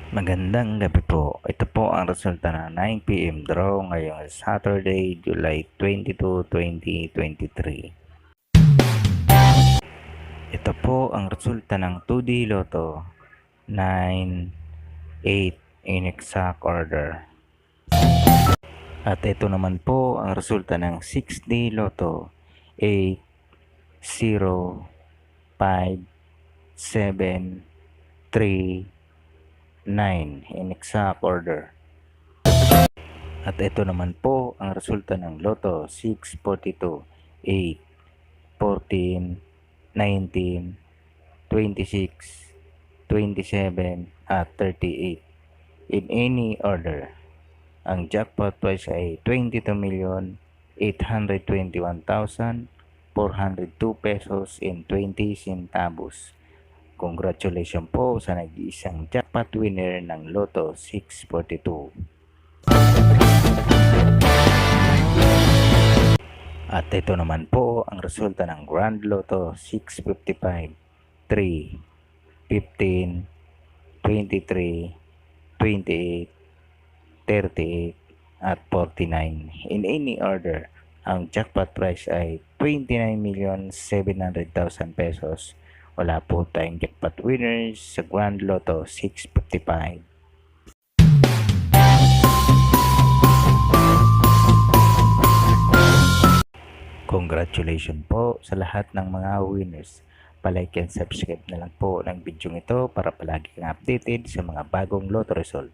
Magandang gabi po. Ito po ang resulta ng 9 PM draw ngayong Saturday, July 22, 2023. Ito po ang resulta ng 2D Lotto 9, 8 in exact order. At ito naman po ang resulta ng 6D Lotto 8, 0, 5, 7, 3, 9 in exact order. At ito naman po ang resulta ng Lotto 642, 8, 14, 19, 26, 27 at 38 in any order. Ang jackpot prize ay 22,821,402 pesos in 20 centavos. Congratulations po sa nag-iisang jackpot winner ng Lotto 642. At ito naman po ang resulta ng Grand Lotto 655, 3, 15, 23, 28, 38 at 49. In any order, ang jackpot prize ay 29,700,000 pesos. Wala po tayong jackpot winners sa Grand Lotto 655. Congratulations po sa lahat ng mga winners. Palike and subscribe na lang po ng video ito para palagi kang updated sa mga bagong Lotto result.